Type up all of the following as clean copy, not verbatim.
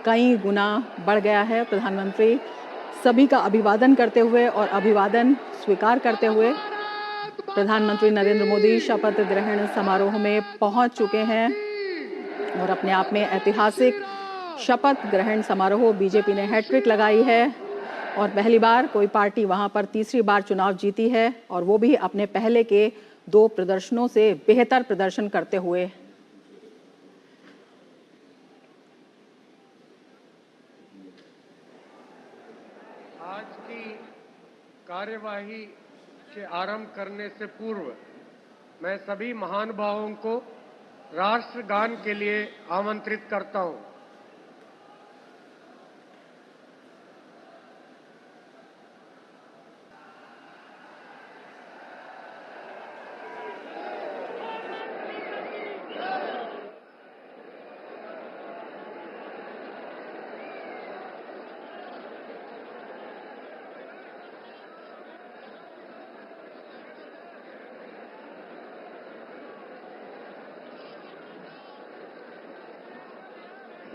कई गुना बढ़ गया है। प्रधानमंत्री सभी का अभिवादन करते हुए और अभिवादन स्वीकार करते हुए प्रधानमंत्री नरेंद्र मोदी शपथ ग्रहण समारोह में पहुंच चुके हैं और अपने आप में ऐतिहासिक शपथ ग्रहण समारोह। बीजेपी ने हैट्रिक लगाई है और पहली बार कोई पार्टी वहां पर तीसरी बार चुनाव जीती है और वो भी अपने पहले के 2 प्रदर्शनों से बेहतर प्रदर्शन करते हुए। आज की कार्यवाही के आरंभ करने से पूर्व मैं सभी महानुभावों को राष्ट्रगान के लिए आमंत्रित करता हूं।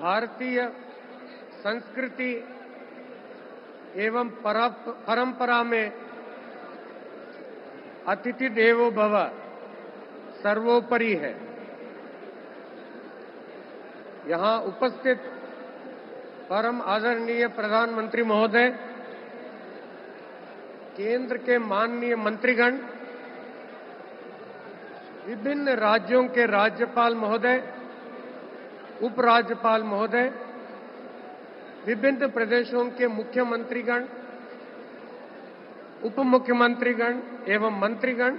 भारतीय संस्कृति एवं परंपरा में अतिथि देवो भव सर्वोपरि है। यहां उपस्थित परम आदरणीय प्रधानमंत्री महोदय, केंद्र के माननीय मंत्रीगण, विभिन्न राज्यों के राज्यपाल महोदय, उपराज्यपाल महोदय, विभिन्न प्रदेशों के मुख्यमंत्रीगण, उप मुख्यमंत्रीगण एवं मंत्रीगण,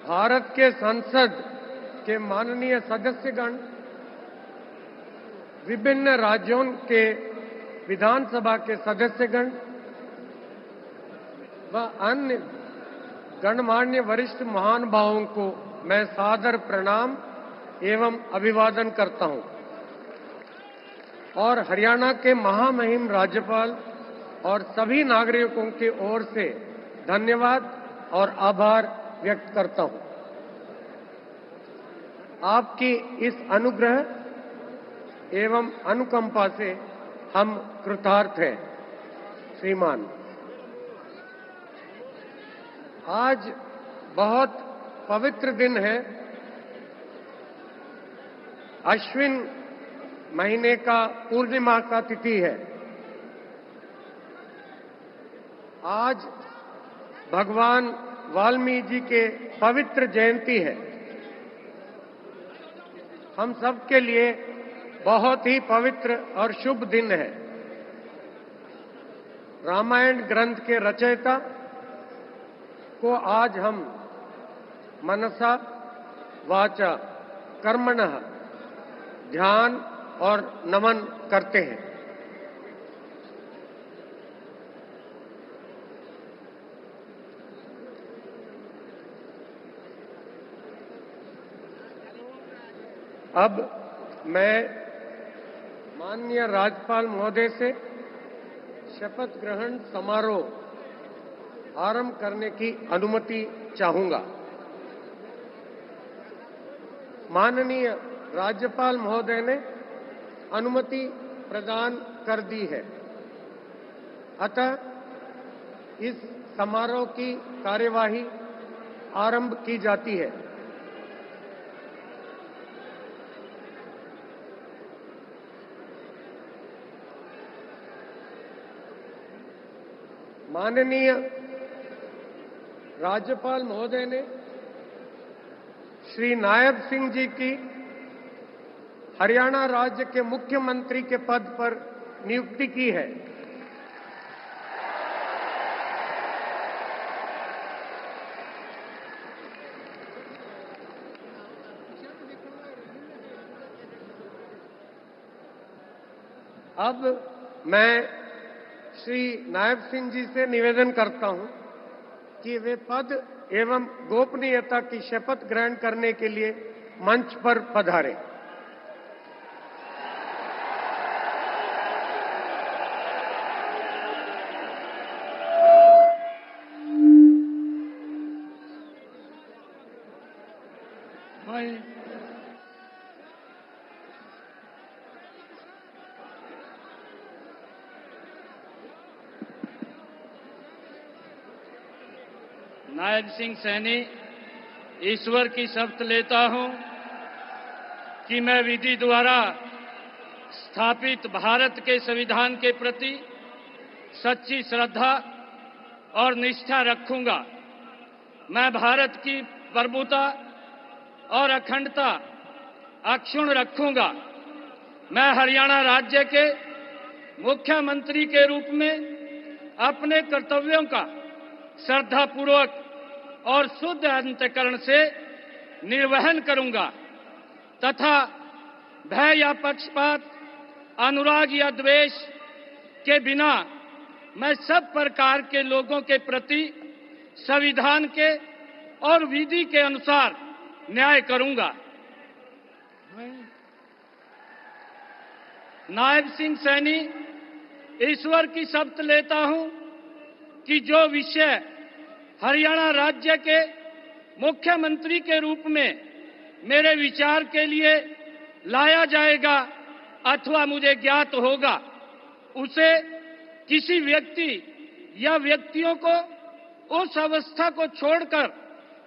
भारत के संसद के माननीय सदस्यगण, विभिन्न राज्यों के विधानसभा के सदस्यगण व अन्य गणमान्य वरिष्ठ महानुभावों को मैं सादर प्रणाम एवं अभिवादन करता हूं और हरियाणा के महामहिम राज्यपाल और सभी नागरिकों की ओर से धन्यवाद और आभार व्यक्त करता हूं। आपकी इस अनुग्रह एवं अनुकंपा से हम कृतार्थ हैं। श्रीमान, आज बहुत पवित्र दिन है। अश्विन महीने का पूर्णिमा का तिथि है। आज भगवान वाल्मीकि जी के पवित्र जयंती है। हम सब के लिए बहुत ही पवित्र और शुभ दिन है। रामायण ग्रंथ के रचयिता को आज हम मनसा वाचा कर्मणः ध्यान और नमन करते हैं। अब मैं माननीय राज्यपाल महोदय से शपथ ग्रहण समारोह आरंभ करने की अनुमति चाहूंगा। माननीय राज्यपाल महोदय ने अनुमति प्रदान कर दी है। अतः इस समारोह की कार्यवाही आरंभ की जाती है। माननीय राज्यपाल महोदय ने श्री नायब सिंह जी की हरियाणा राज्य के मुख्यमंत्री के पद पर नियुक्ति की है। अब मैं श्री नायब सिंह जी से निवेदन करता हूं कि वे पद एवं गोपनीयता की शपथ ग्रहण करने के लिए मंच पर पधारें। नायब सिंह सैनी ईश्वर की शपथ लेता हूं कि मैं विधि द्वारा स्थापित भारत के संविधान के प्रति सच्ची श्रद्धा और निष्ठा रखूंगा। मैं भारत की प्रभुता और अखंडता अक्षुण्ण रखूंगा। मैं हरियाणा राज्य के मुख्यमंत्री के रूप में अपने कर्तव्यों का श्रद्धापूर्वक और शुद्ध अंतःकरण से निर्वहन करूंगा तथा भय या पक्षपात, अनुराग या द्वेष के बिना मैं सब प्रकार के लोगों के प्रति संविधान के और विधि के अनुसार न्याय करूंगा। नायब सिंह सैनी ईश्वर की शपथ लेता हूं कि जो विषय हरियाणा राज्य के मुख्यमंत्री के रूप में मेरे विचार के लिए लाया जाएगा अथवा मुझे ज्ञात होगा, उसे किसी व्यक्ति या व्यक्तियों को उस अवस्था को छोड़कर,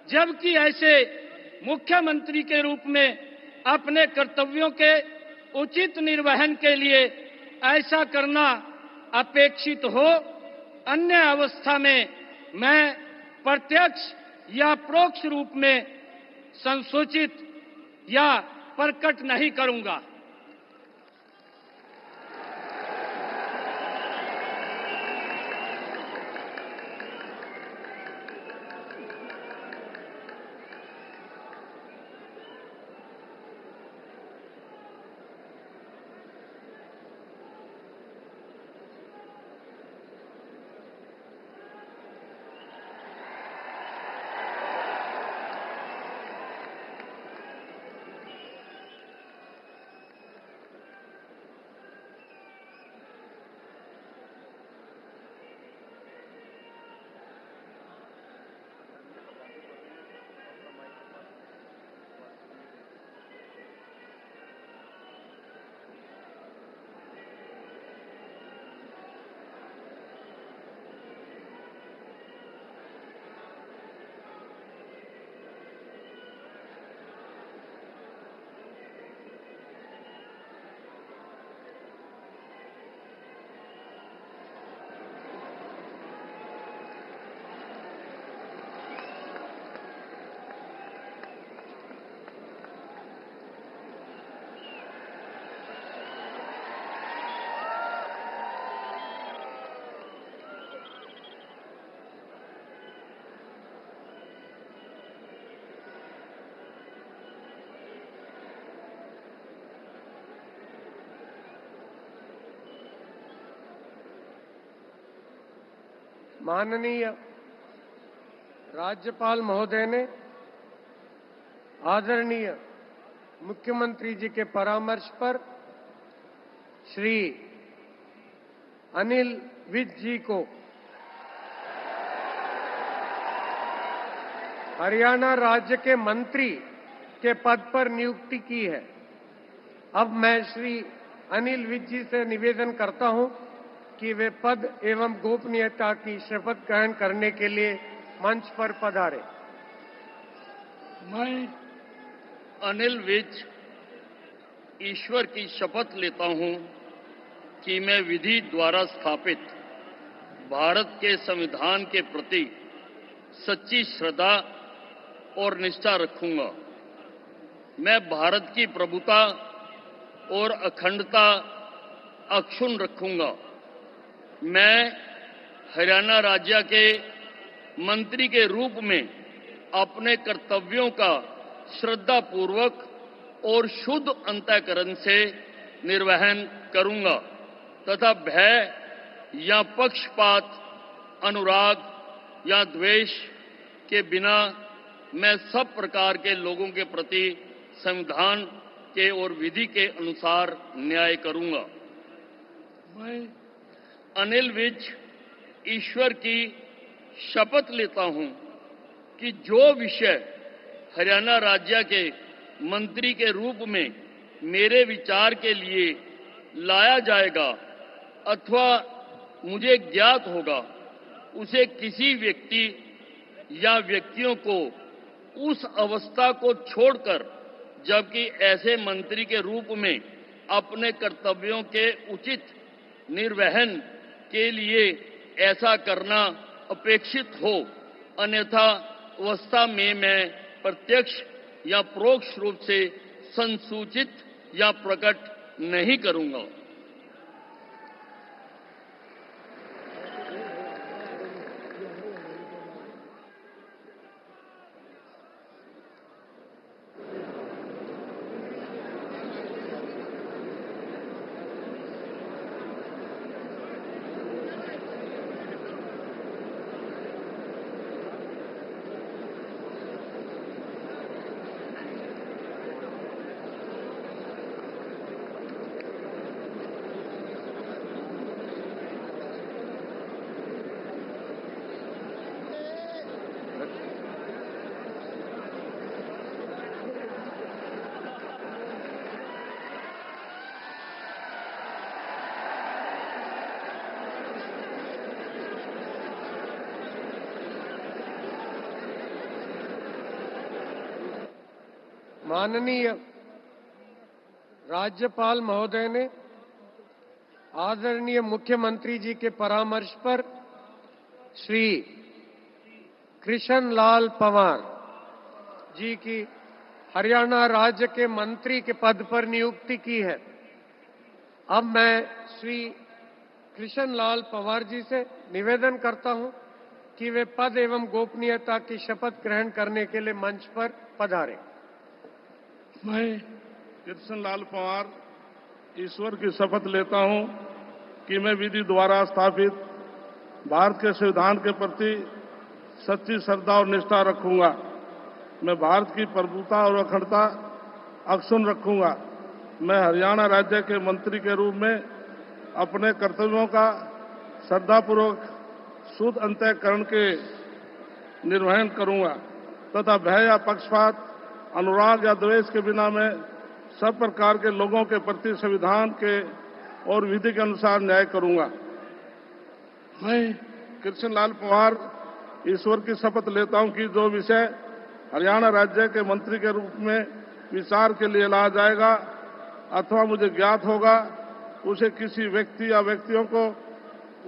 जबकि ऐसे मुख्यमंत्री के रूप में अपने कर्तव्यों के उचित निर्वहन के लिए ऐसा करना अपेक्षित हो, अन्य अवस्था में मैं प्रत्यक्ष या परोक्ष रूप में संसूचित या प्रकट नहीं करूंगा। माननीय राज्यपाल महोदय ने आदरणीय मुख्यमंत्री जी के परामर्श पर श्री अनिल विज जी को हरियाणा राज्य के मंत्री के पद पर नियुक्ति की है। अब मैं श्री अनिल विज जी से निवेदन करता हूं कि वे पद एवं गोपनीयता की शपथ ग्रहण करने के लिए मंच पर पधारे। मैं अनिल विज ईश्वर की शपथ लेता हूं कि मैं विधि द्वारा स्थापित भारत के संविधान के प्रति सच्ची श्रद्धा और निष्ठा रखूंगा। मैं भारत की प्रभुता और अखंडता अक्षुण्ण रखूंगा। मैं हरियाणा राज्य के मंत्री के रूप में अपने कर्तव्यों का श्रद्धापूर्वक और शुद्ध अंतःकरण से निर्वहन करूंगा तथा भय या पक्षपात, अनुराग या द्वेष के बिना मैं सब प्रकार के लोगों के प्रति संविधान के और विधि के अनुसार न्याय करूंगा। मैं अनिल विज ईश्वर की शपथ लेता हूं कि जो विषय हरियाणा राज्य के मंत्री के रूप में मेरे विचार के लिए लाया जाएगा अथवा मुझे ज्ञात होगा, उसे किसी व्यक्ति या व्यक्तियों को उस अवस्था को छोड़कर, जबकि ऐसे मंत्री के रूप में अपने कर्तव्यों के उचित निर्वहन के लिए ऐसा करना अपेक्षित हो, अन्यथा अवस्था में मैं प्रत्यक्ष या परोक्ष रूप से संसूचित या प्रकट नहीं करूंगा। माननीय राज्यपाल महोदय ने आदरणीय मुख्यमंत्री जी के परामर्श पर श्री कृष्ण लाल पंवार जी की हरियाणा राज्य के मंत्री के पद पर नियुक्ति की है। अब मैं श्री कृष्ण लाल पंवार जी से निवेदन करता हूं कि वे पद एवं गोपनीयता की शपथ ग्रहण करने के लिए मंच पर पधारें। मैं कृष्ण लाल पंवार ईश्वर की शपथ लेता हूं कि मैं विधि द्वारा स्थापित भारत के संविधान के प्रति सच्ची श्रद्धा और निष्ठा रखूंगा। मैं भारत की प्रभुता और अखंडता अक्षुण्ण रखूंगा। मैं हरियाणा राज्य के मंत्री के रूप में अपने कर्तव्यों का श्रद्धापूर्वक शुद्ध अंतःकरण के निर्वहन करूंगा तथा भय या पक्षपात, अनुराग या द्वेष के बिना मैं सब प्रकार के लोगों के प्रति संविधान के और विधि के अनुसार न्याय करूंगा। मैं कृष्ण लाल पंवार ईश्वर की शपथ लेता हूं कि जो विषय हरियाणा राज्य के मंत्री के रूप में विचार के लिए लाया जाएगा अथवा मुझे ज्ञात होगा, उसे किसी व्यक्ति या व्यक्तियों को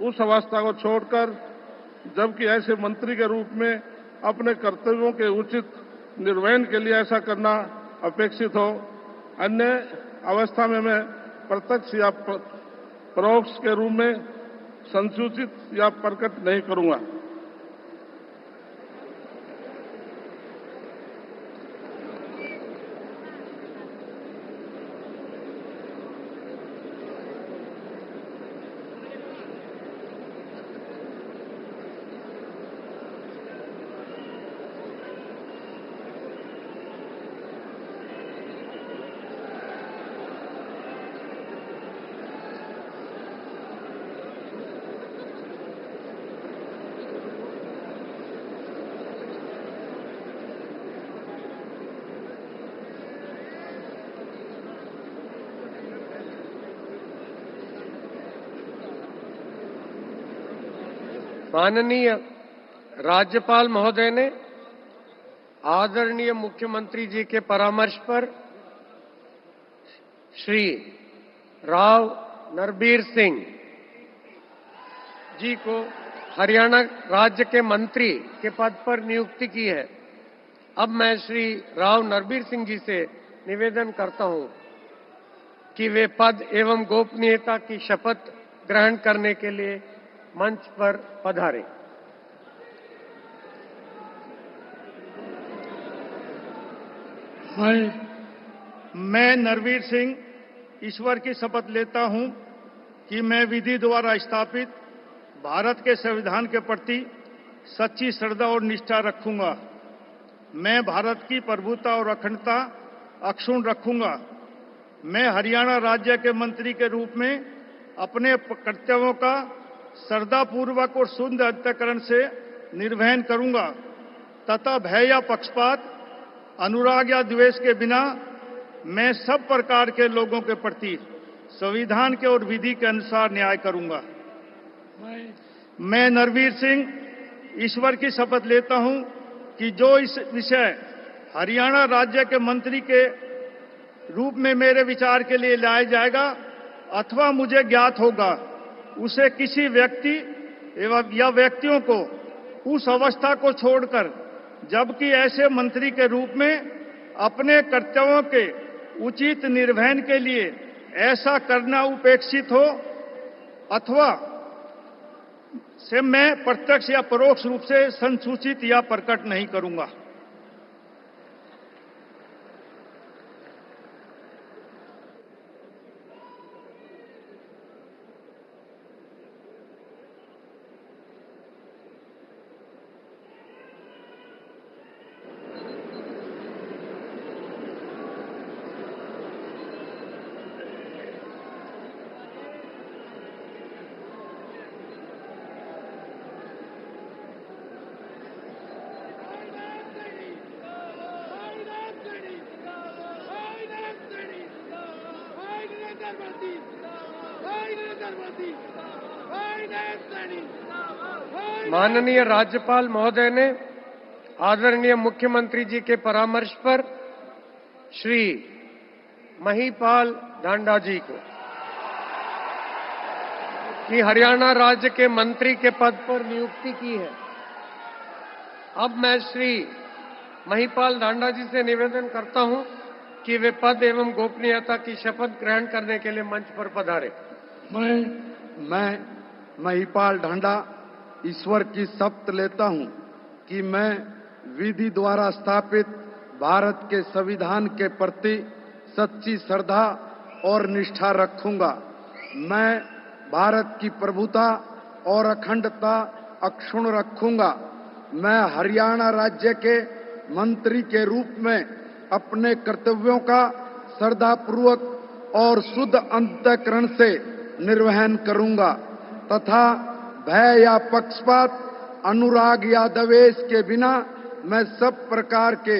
उस अवस्था को छोड़कर, जबकि ऐसे मंत्री के रूप में अपने कर्तव्यों के उचित निर्वहन के लिए ऐसा करना अपेक्षित हो, अन्य अवस्था में मैं प्रत्यक्ष या परोक्ष के रूप में संसूचित या प्रकट नहीं करूंगा। माननीय राज्यपाल महोदय ने आदरणीय मुख्यमंत्री जी के परामर्श पर श्री राव नरबीर सिंह जी को हरियाणा राज्य के मंत्री के पद पर नियुक्ति की है। अब मैं श्री राव नरबीर सिंह जी से निवेदन करता हूं कि वे पद एवं गोपनीयता की शपथ ग्रहण करने के लिए मंच पर पधारें। मैं नरवीर सिंह ईश्वर की शपथ लेता हूं कि मैं विधि द्वारा स्थापित भारत के संविधान के प्रति सच्ची श्रद्धा और निष्ठा रखूंगा। मैं भारत की प्रभुता और अखंडता अक्षुण्ण रखूंगा। मैं हरियाणा राज्य के मंत्री के रूप में अपने कर्तव्यों का श्रद्धापूर्वक और शुद्ध अंतःकरण से निर्वहन करूंगा तथा भय या पक्षपात, अनुराग या द्वेष के बिना मैं सब प्रकार के लोगों के प्रति संविधान के और विधि के अनुसार न्याय करूंगा। मैं नरवीर सिंह ईश्वर की शपथ लेता हूं कि जो इस विषय हरियाणा राज्य के मंत्री के रूप में मेरे विचार के लिए लाया जाएगा अथवा मुझे ज्ञात होगा, उसे किसी व्यक्ति एवं या व्यक्तियों को उस अवस्था को छोड़कर, जबकि ऐसे मंत्री के रूप में अपने कर्तव्यों के उचित निर्वहन के लिए ऐसा करना उपेक्षित हो अथवा से मैं प्रत्यक्ष या परोक्ष रूप से संसूचित या प्रकट नहीं करूंगा। माननीय राज्यपाल महोदय ने आदरणीय मुख्यमंत्री जी के परामर्श पर श्री महिपाल ढांडा जी को कि हरियाणा राज्य के मंत्री के पद पर नियुक्ति की है। अब मैं श्री महिपाल ढांडा जी से निवेदन करता हूं कि वे पद एवं गोपनीयता की शपथ ग्रहण करने के लिए मंच पर पधारे। मैं महिपाल ढांडा ईश्वर की शपथ लेता हूं कि मैं विधि द्वारा स्थापित भारत के संविधान के प्रति सच्ची श्रद्धा और निष्ठा रखूंगा। मैं भारत की प्रभुता और अखंडता अक्षुण्ण रखूंगा। मैं हरियाणा राज्य के मंत्री के रूप में अपने कर्तव्यों का श्रद्धापूर्वक और शुद्ध अंतःकरण से निर्वहन करूंगा तथा भय या पक्षपात, अनुराग या द्वेष के बिना मैं सब प्रकार के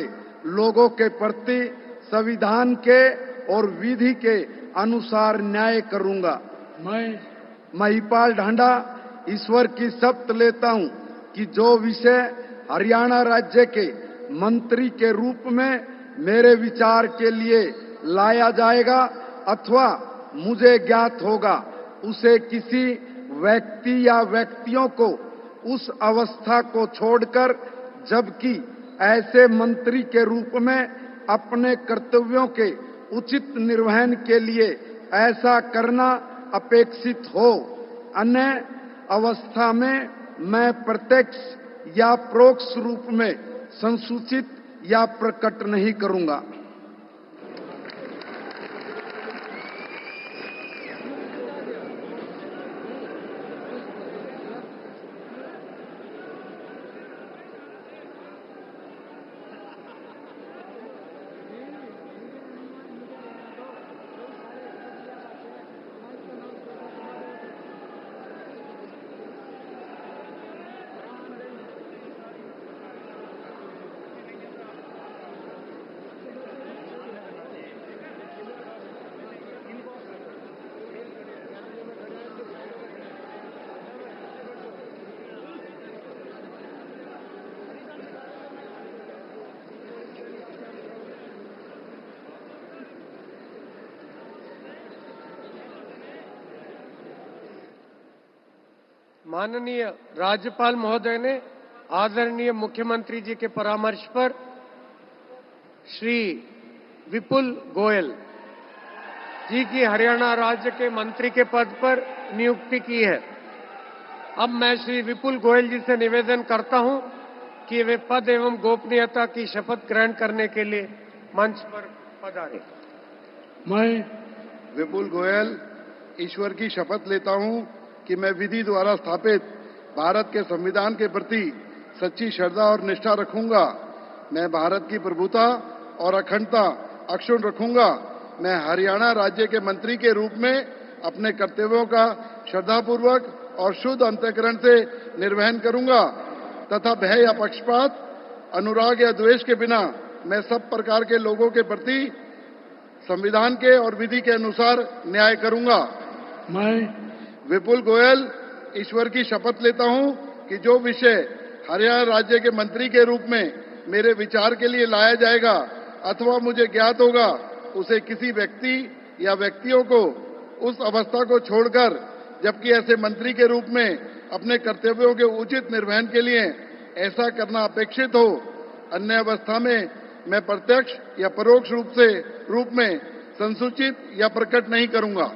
लोगों के प्रति संविधान के और विधि के अनुसार न्याय करूंगा। मैं महिपाल ढांडा ईश्वर की शपथ लेता हूं कि जो विषय हरियाणा राज्य के मंत्री के रूप में मेरे विचार के लिए लाया जाएगा अथवा मुझे ज्ञात होगा, उसे किसी व्यक्ति या व्यक्तियों को उस अवस्था को छोड़कर, जबकि ऐसे मंत्री के रूप में अपने कर्तव्यों के उचित निर्वहन के लिए ऐसा करना अपेक्षित हो, अन्य अवस्था में मैं प्रत्यक्ष या परोक्ष रूप में संसूचित या प्रकट नहीं करूंगा। माननीय राज्यपाल महोदय ने आदरणीय मुख्यमंत्री जी के परामर्श पर श्री विपुल गोयल जी की हरियाणा राज्य के मंत्री के पद पर नियुक्ति की है। अब मैं श्री विपुल गोयल जी से निवेदन करता हूं कि वे पद एवं गोपनीयता की शपथ ग्रहण करने के लिए मंच पर पधारें। मैं विपुल गोयल ईश्वर की शपथ लेता हूं कि मैं विधि द्वारा स्थापित भारत के संविधान के प्रति सच्ची श्रद्धा और निष्ठा रखूंगा। मैं भारत की प्रभुता और अखंडता अक्षुण्ण रखूंगा। मैं हरियाणा राज्य के मंत्री के रूप में अपने कर्तव्यों का श्रद्धापूर्वक और शुद्ध अंतःकरण से निर्वहन करूंगा तथा भय या पक्षपात, अनुराग या द्वेष के बिना मैं सब प्रकार के लोगों के प्रति संविधान के और विधि के अनुसार न्याय करूंगा। मैं विपुल गोयल ईश्वर की शपथ लेता हूं कि जो विषय हरियाणा राज्य के मंत्री के रूप में मेरे विचार के लिए लाया जाएगा अथवा मुझे ज्ञात होगा, उसे किसी व्यक्ति या व्यक्तियों को उस अवस्था को छोड़कर, जबकि ऐसे मंत्री के रूप में अपने कर्तव्यों के उचित निर्वहन के लिए ऐसा करना अपेक्षित हो, अन्य अवस्था में मैं प्रत्यक्ष या परोक्ष रूप में संसूचित या प्रकट नहीं करूंगा।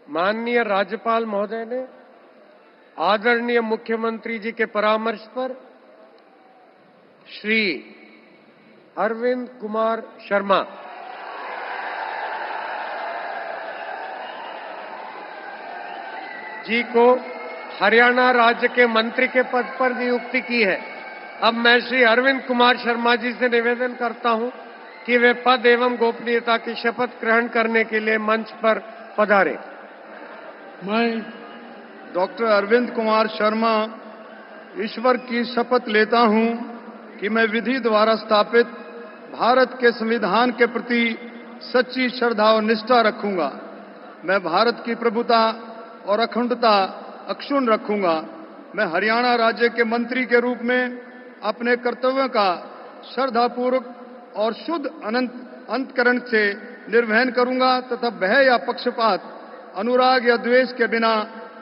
माननीय राज्यपाल महोदय ने आदरणीय मुख्यमंत्री जी के परामर्श पर श्री अरविंद कुमार शर्मा जी को हरियाणा राज्य के मंत्री के पद पर नियुक्ति की है। अब मैं श्री अरविंद कुमार शर्मा जी से निवेदन करता हूं कि वे पद एवं गोपनीयता की शपथ ग्रहण करने के लिए मंच पर पधारें। मैं डॉक्टर अरविंद कुमार शर्मा ईश्वर की शपथ लेता हूं कि मैं विधि द्वारा स्थापित भारत के संविधान के प्रति सच्ची श्रद्धा और निष्ठा रखूंगा। मैं भारत की प्रभुता और अखंडता अक्षुण्ण रखूंगा। मैं हरियाणा राज्य के मंत्री के रूप में अपने कर्तव्यों का श्रद्धापूर्वक और शुद्ध अंतःकरण से निर्वहन करूंगा तथा भय या पक्षपात, अनुराग या द्वेष के बिना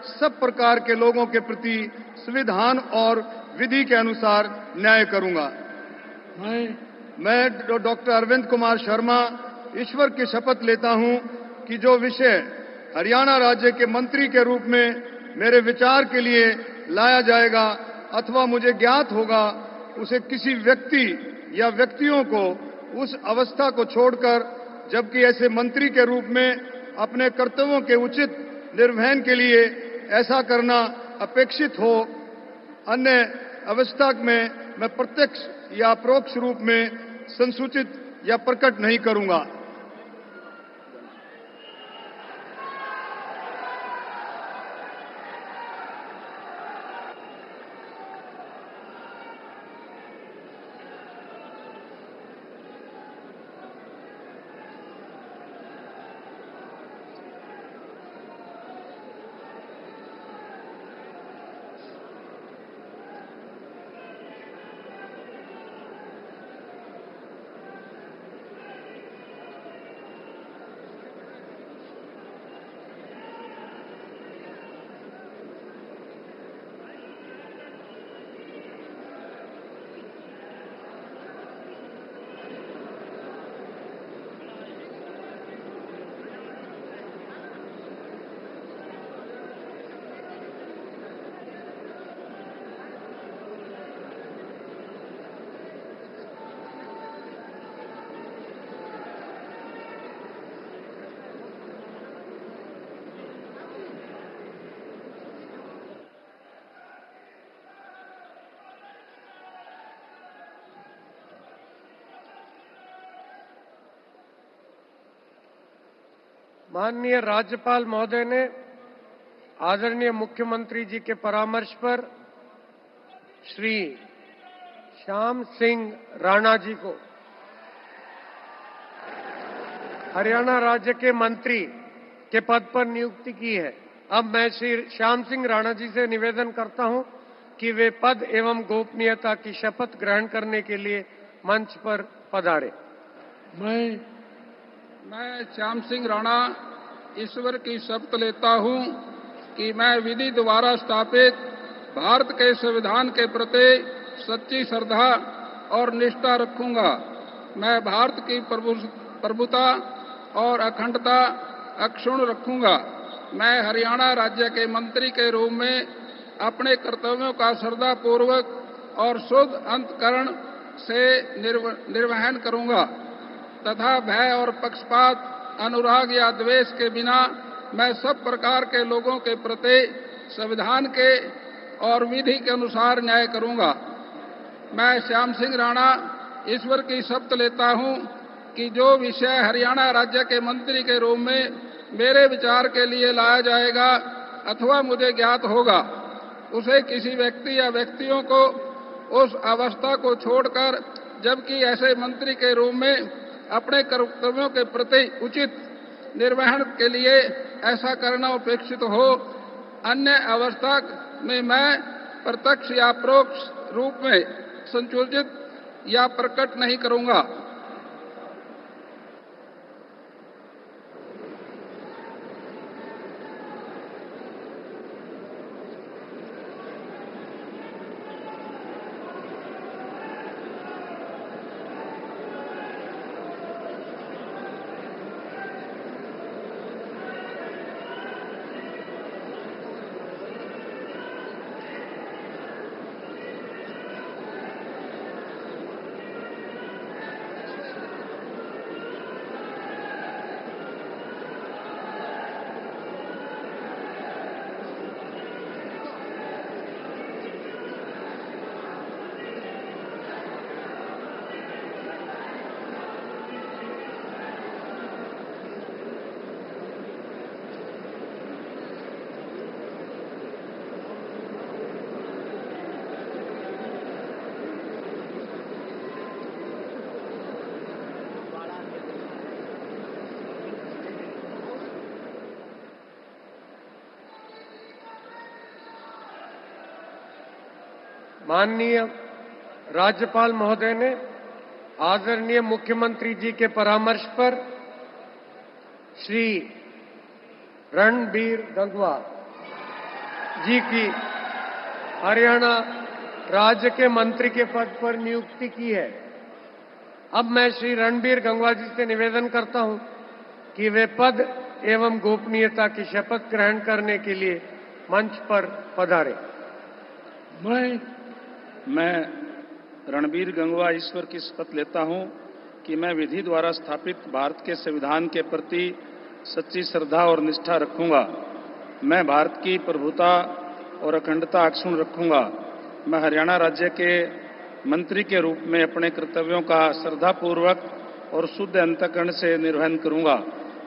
सब प्रकार के लोगों के प्रति संविधान और विधि के अनुसार न्याय करूंगा। मैं डॉक्टर अरविंद कुमार शर्मा ईश्वर की शपथ लेता हूं कि जो विषय हरियाणा राज्य के मंत्री के रूप में मेरे विचार के लिए लाया जाएगा अथवा मुझे ज्ञात होगा, उसे किसी व्यक्ति या व्यक्तियों को उस अवस्था को छोड़कर, जबकि ऐसे मंत्री के रूप में अपने कर्तव्यों के उचित निर्वहन के लिए ऐसा करना अपेक्षित हो, अन्य अवस्था में मैं प्रत्यक्ष या परोक्ष रूप में संसूचित या प्रकट नहीं करूंगा। माननीय राज्यपाल महोदय ने आदरणीय मुख्यमंत्री जी के परामर्श पर श्री श्याम सिंह राणा जी को हरियाणा राज्य के मंत्री के पद पर नियुक्ति की है। अब मैं श्री श्याम सिंह राणा जी से निवेदन करता हूं कि वे पद एवं गोपनीयता की शपथ ग्रहण करने के लिए मंच पर पधारे। मैं श्याम सिंह राणा ईश्वर की शपथ लेता हूं कि मैं विधि द्वारा स्थापित भारत के संविधान के प्रति सच्ची श्रद्धा और निष्ठा रखूंगा। मैं भारत की प्रभुता और अखंडता अक्षुण्ण रखूंगा। मैं हरियाणा राज्य के मंत्री के रूप में अपने कर्तव्यों का श्रद्धापूर्वक और शुद्ध अंतःकरण से निर्वहन करूंगा तथा भय और पक्षपात, अनुराग या द्वेष के बिना मैं सब प्रकार के लोगों के प्रति संविधान के और विधि के अनुसार न्याय करूंगा। मैं श्याम सिंह राणा ईश्वर की शपथ लेता हूं कि जो विषय हरियाणा राज्य के मंत्री के रूप में मेरे विचार के लिए लाया जाएगा अथवा मुझे ज्ञात होगा, उसे किसी व्यक्ति या व्यक्तियों को उस अवस्था को छोड़कर, जबकि ऐसे मंत्री के रूप में अपने कर्तव्यों के प्रति उचित निर्वहन के लिए ऐसा करना अपेक्षित हो, अन्य अवस्था में मैं प्रत्यक्ष या परोक्ष रूप में संयोजित या प्रकट नहीं करूंगा। माननीय राज्यपाल महोदय ने आदरणीय मुख्यमंत्री जी के परामर्श पर श्री रणबीर गंगवा जी की हरियाणा राज्य के मंत्री के पद पर नियुक्ति की है। अब मैं श्री रणबीर गंगवा जी से निवेदन करता हूं कि वे पद एवं गोपनीयता की शपथ ग्रहण करने के लिए मंच पर पधारें। मैं रणबीर गंगवा ईश्वर की शपथ लेता हूं कि मैं विधि द्वारा स्थापित भारत के संविधान के प्रति सच्ची श्रद्धा और निष्ठा रखूंगा। मैं भारत की प्रभुता और अखंडता अक्षुण्ण रखूंगा। मैं हरियाणा राज्य के मंत्री के रूप में अपने कर्तव्यों का श्रद्धापूर्वक और शुद्ध अंतःकरण से निर्वहन करूंगा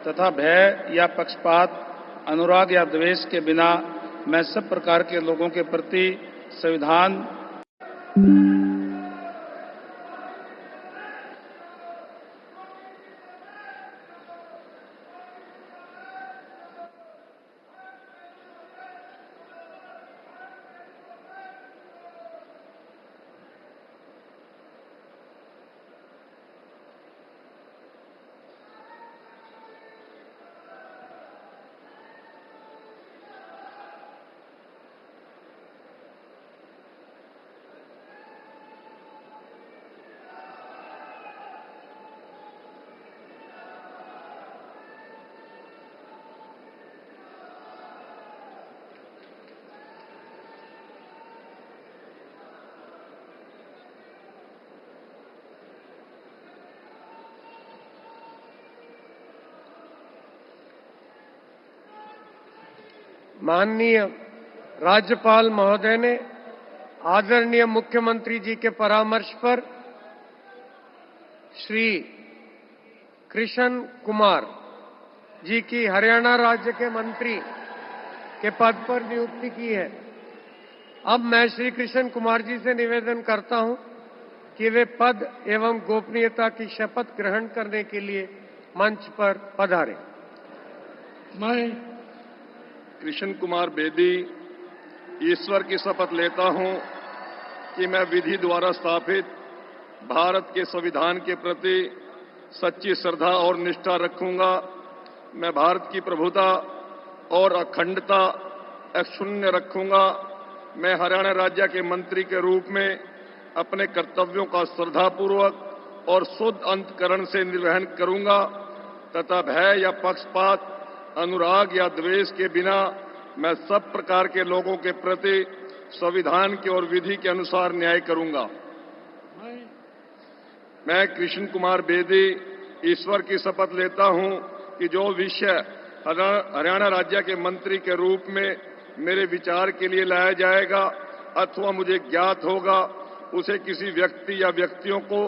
तथा भय या पक्षपात, अनुराग या द्वेष के बिना मैं सब प्रकार के लोगों के प्रति संविधान माननीय राज्यपाल महोदय ने आदरणीय मुख्यमंत्री जी के परामर्श पर श्री कृष्ण कुमार जी की हरियाणा राज्य के मंत्री के पद पर नियुक्ति की है। अब मैं श्री कृष्ण कुमार जी से निवेदन करता हूं कि वे पद एवं गोपनीयता की शपथ ग्रहण करने के लिए मंच पर पधारें। मैं कृष्ण कुमार बेदी ईश्वर की शपथ लेता हूं कि मैं विधि द्वारा स्थापित भारत के संविधान के प्रति सच्ची श्रद्धा और निष्ठा रखूंगा। मैं भारत की प्रभुता और अखंडता अक्षुण्ण रखूंगा। मैं हरियाणा राज्य के मंत्री के रूप में अपने कर्तव्यों का श्रद्धापूर्वक और शुद्ध अंतःकरण से निर्वहन करूंगा तथा भय या पक्षपात, अनुराग या द्वेष के बिना मैं सब प्रकार के लोगों के प्रति संविधान के और विधि के अनुसार न्याय करूंगा। मैं कृष्ण कुमार बेदी ईश्वर की शपथ लेता हूं कि जो विषय हरियाणा राज्य के मंत्री के रूप में मेरे विचार के लिए लाया जाएगा अथवा मुझे ज्ञात होगा, उसे किसी व्यक्ति या व्यक्तियों को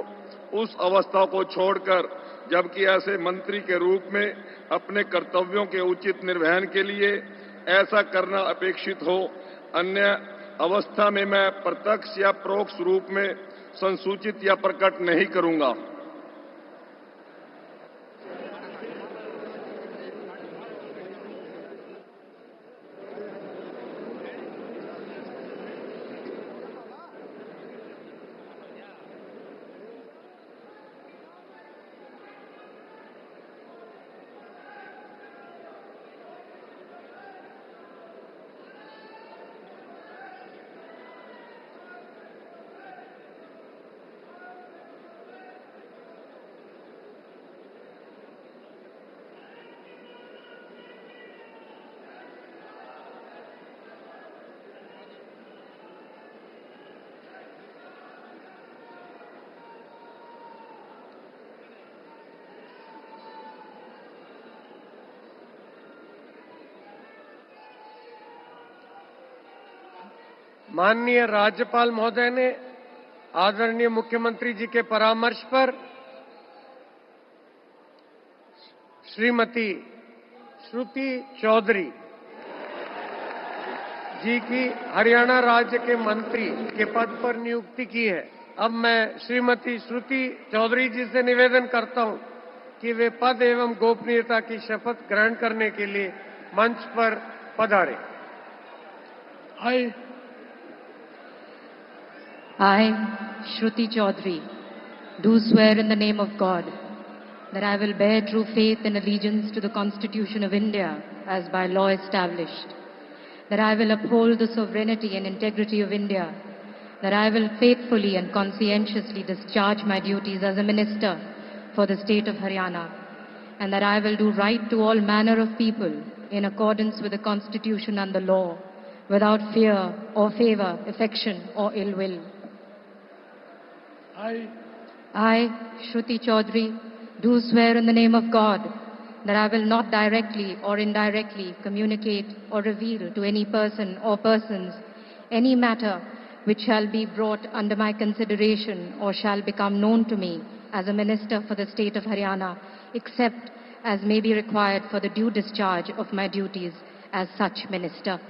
उस अवस्था को छोड़कर जबकि ऐसे मंत्री के रूप में अपने कर्तव्यों के उचित निर्वहन के लिए ऐसा करना अपेक्षित हो, अन्य अवस्था में मैं प्रत्यक्ष या परोक्ष रूप में संसूचित या प्रकट नहीं करूंगा। माननीय राज्यपाल महोदय ने आदरणीय मुख्यमंत्री जी के परामर्श पर श्रीमती श्रुति चौधरी जी की हरियाणा राज्य के मंत्री के पद पर नियुक्ति की है। अब मैं श्रीमती श्रुति चौधरी जी से निवेदन करता हूं कि वे पद एवं गोपनीयता की शपथ ग्रहण करने के लिए मंच पर पधारें। I, Shruti Chaudhary, do swear in the name of God that I will bear true faith and allegiance to the Constitution of India as by law established, that I will uphold the sovereignty and integrity of India, that I will faithfully and conscientiously discharge my duties as a minister for the state of Haryana, and that I will do right to all manner of people in accordance with the Constitution and the law, without fear or favor, affection or ill will. I, Shruti Chaudhary, do swear in the name of God that I will not directly or indirectly communicate or reveal to any person or persons any matter which shall be brought under my consideration or shall become known to me as a minister for the state of Haryana, except as may be required for the due discharge of my duties as such minister.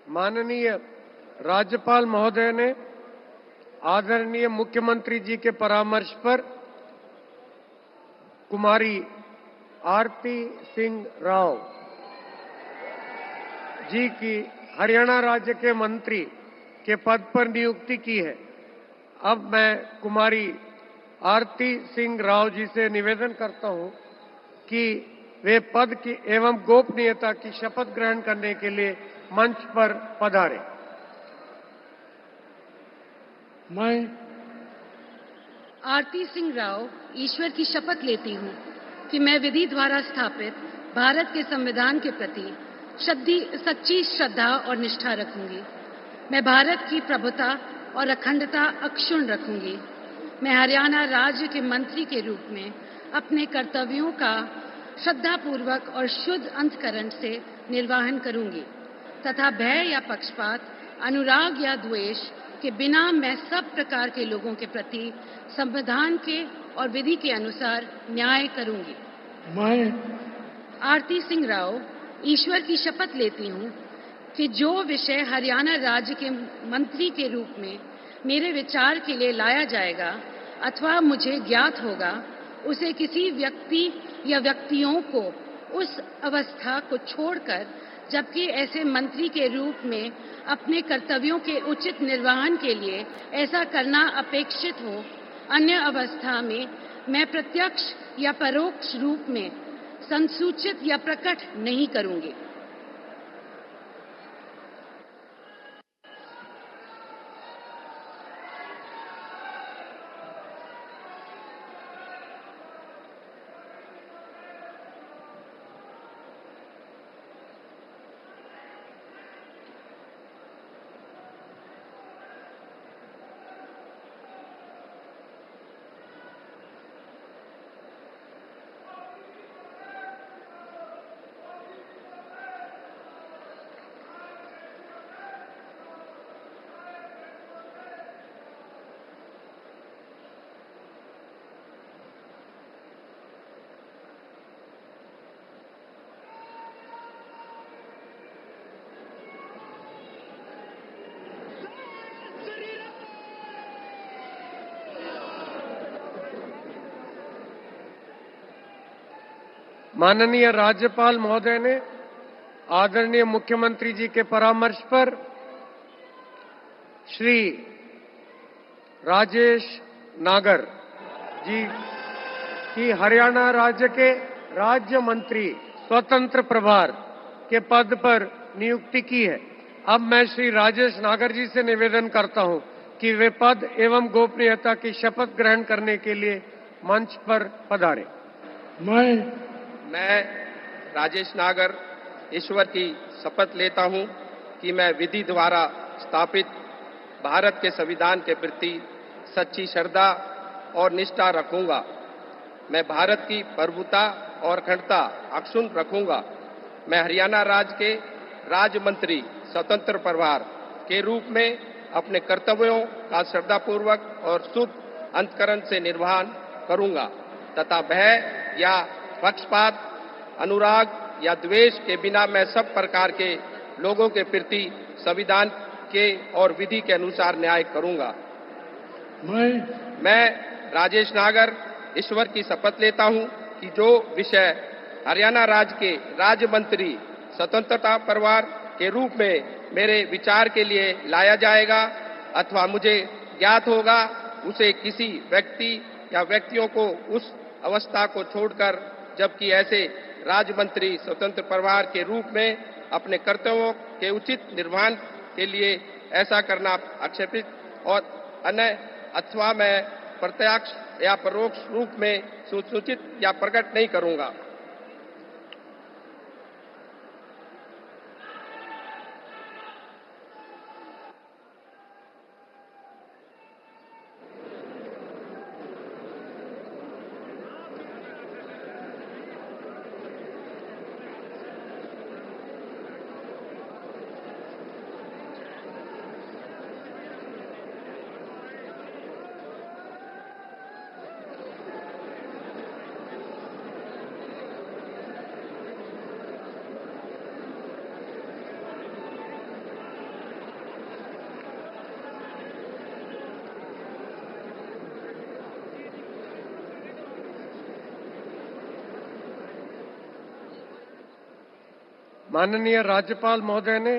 माननीय राज्यपाल महोदय ने आदरणीय मुख्यमंत्री जी के परामर्श पर कुमारी आरती सिंह राव जी की हरियाणा राज्य के मंत्री के पद पर नियुक्ति की है। अब मैं कुमारी आरती सिंह राव जी से निवेदन करता हूं कि वे पद की एवं गोपनीयता की शपथ ग्रहण करने के लिए मंच पर पधारें। मैं आरती सिंह राव ईश्वर की शपथ लेती हूँ कि मैं विधि द्वारा स्थापित भारत के संविधान के प्रति सच्ची श्रद्धा और निष्ठा रखूंगी। मैं भारत की प्रभुता और अखंडता अक्षुण्ण रखूंगी। मैं हरियाणा राज्य के मंत्री के रूप में अपने कर्तव्यों का श्रद्धापूर्वक और शुद्ध अंतःकरण से निर्वहन करूंगी। तथा भय या पक्षपात, अनुराग या द्वेष के बिना मैं सब प्रकार के लोगों के प्रति संविधान के और विधि के अनुसार न्याय करूंगी। मैं आरती सिंह राव ईश्वर की शपथ लेती हूँ कि जो विषय हरियाणा राज्य के मंत्री के रूप में मेरे विचार के लिए लाया जाएगा अथवा मुझे ज्ञात होगा, उसे किसी व्यक्ति या व्यक्तियों को उस अवस्था को छोड़कर, जबकि ऐसे मंत्री के रूप में अपने कर्तव्यों के उचित निर्वहन के लिए ऐसा करना अपेक्षित हो, अन्य अवस्था में मैं प्रत्यक्ष या परोक्ष रूप में संसूचित या प्रकट नहीं करूंगी। माननीय राज्यपाल महोदय ने आदरणीय मुख्यमंत्री जी के परामर्श पर श्री राजेश नागर जी की हरियाणा राज्य के राज्य मंत्री स्वतंत्र प्रभार के पद पर नियुक्ति की है। अब मैं श्री राजेश नागर जी से निवेदन करता हूं कि वे पद एवं गोपनीयता की शपथ ग्रहण करने के लिए मंच पर पधारें। मैं राजेश नागर ईश्वर की शपथ लेता हूं कि मैं विधि द्वारा स्थापित भारत के संविधान के प्रति सच्ची श्रद्धा और निष्ठा रखूंगा। मैं भारत की प्रभुता और अखंडता अक्षुण्ण रखूंगा। मैं हरियाणा राज्य के राज्य मंत्री स्वतंत्र प्रभार के रूप में अपने कर्तव्यों का श्रद्धापूर्वक और शुद्ध अंतःकरण से निर्वहन करूंगा तथा भय या पक्षपात, अनुराग या द्वेष के बिना मैं सब प्रकार के लोगों के प्रति संविधान के और विधि के अनुसार न्याय करूंगा। मैं राजेश नागर ईश्वर की शपथ लेता हूं कि जो विषय हरियाणा राज्य के राज्य मंत्री स्वतंत्रता परिवार के रूप में मेरे विचार के लिए लाया जाएगा अथवा मुझे ज्ञात होगा, उसे किसी व्यक्ति या व्यक्तियों को उस अवस्था को छोड़कर, जबकि ऐसे राज्य मंत्री स्वतंत्र परिवार के रूप में अपने कर्तव्यों के उचित निर्वहन के लिए ऐसा करना आक्षेपित और अन्य अथवा मैं प्रत्यक्ष या परोक्ष रूप में सूचित या प्रकट नहीं करूंगा। माननीय राज्यपाल महोदय ने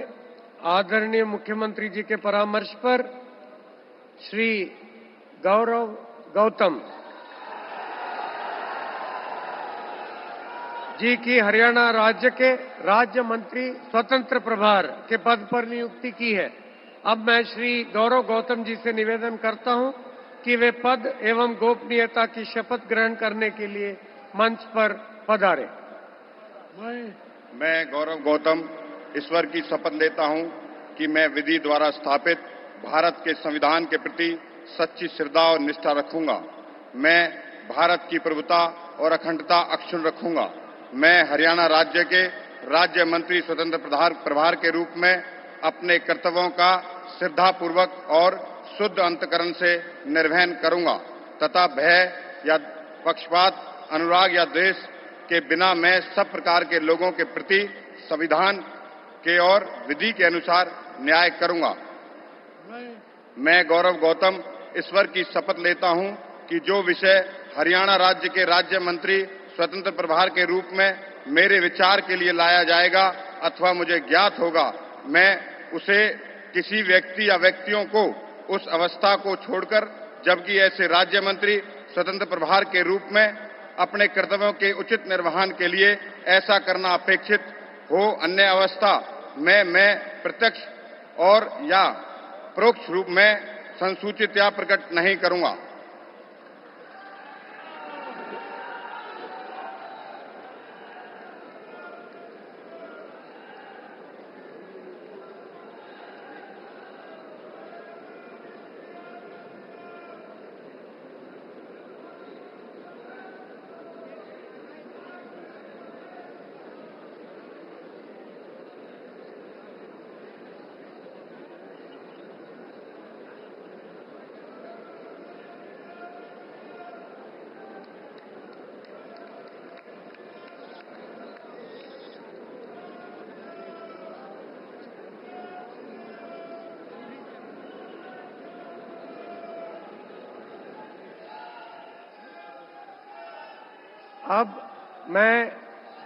आदरणीय मुख्यमंत्री जी के परामर्श पर श्री गौरव गौतम जी की हरियाणा राज्य के राज्य मंत्री स्वतंत्र प्रभार के पद पर नियुक्ति की है। अब मैं श्री गौरव गौतम जी से निवेदन करता हूं कि वे पद एवं गोपनीयता की शपथ ग्रहण करने के लिए मंच पर पधारें। मैं गौरव गौतम ईश्वर की शपथ लेता हूं कि मैं विधि द्वारा स्थापित भारत के संविधान के प्रति सच्ची श्रद्धा और निष्ठा रखूंगा। मैं भारत की प्रभुता और अखंडता अक्षुण्ण रखूंगा। मैं हरियाणा राज्य के राज्य मंत्री स्वतंत्र प्रभार के रूप में अपने कर्तव्यों का श्रद्धापूर्वक और शुद्ध अंतःकरण से निर्वहन करूंगा तथा भय या पक्षपात, अनुराग या द्वेष के बिना मैं सब प्रकार के लोगों के प्रति संविधान के और विधि के अनुसार न्याय करूंगा। मैं गौरव गौतम ईश्वर की शपथ लेता हूं कि जो विषय हरियाणा राज्य के राज्य मंत्री स्वतंत्र प्रभार के रूप में मेरे विचार के लिए लाया जाएगा अथवा मुझे ज्ञात होगा, मैं उसे किसी व्यक्ति या व्यक्तियों को उस अवस्था को छोड़कर, जबकि ऐसे राज्य मंत्री स्वतंत्र प्रभार के रूप में अपने कर्तव्यों के उचित निर्वहन के लिए ऐसा करना अपेक्षित हो, अन्य अवस्था में मैं प्रत्यक्ष और या परोक्ष रूप में संसूचित या प्रकट नहीं करूंगा। अब मैं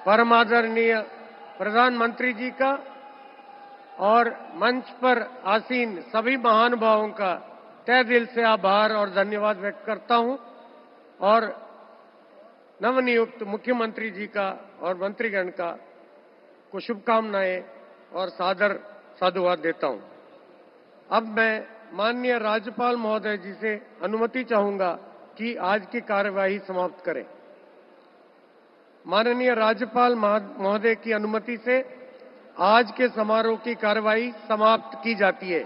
परम आदरणीय प्रधानमंत्री जी का और मंच पर आसीन सभी महानुभावों का तहे दिल से आभार और धन्यवाद व्यक्त करता हूं और नवनियुक्त मुख्यमंत्री जी का और मंत्रीगण का को शुभकामनाएं और सादर साधुवाद देता हूं। अब मैं माननीय राज्यपाल महोदय जी से अनुमति चाहूंगा कि आज की कार्यवाही समाप्त करें। माननीय राज्यपाल महोदय की अनुमति से आज के समारोह की कार्यवाही समाप्त की जाती है।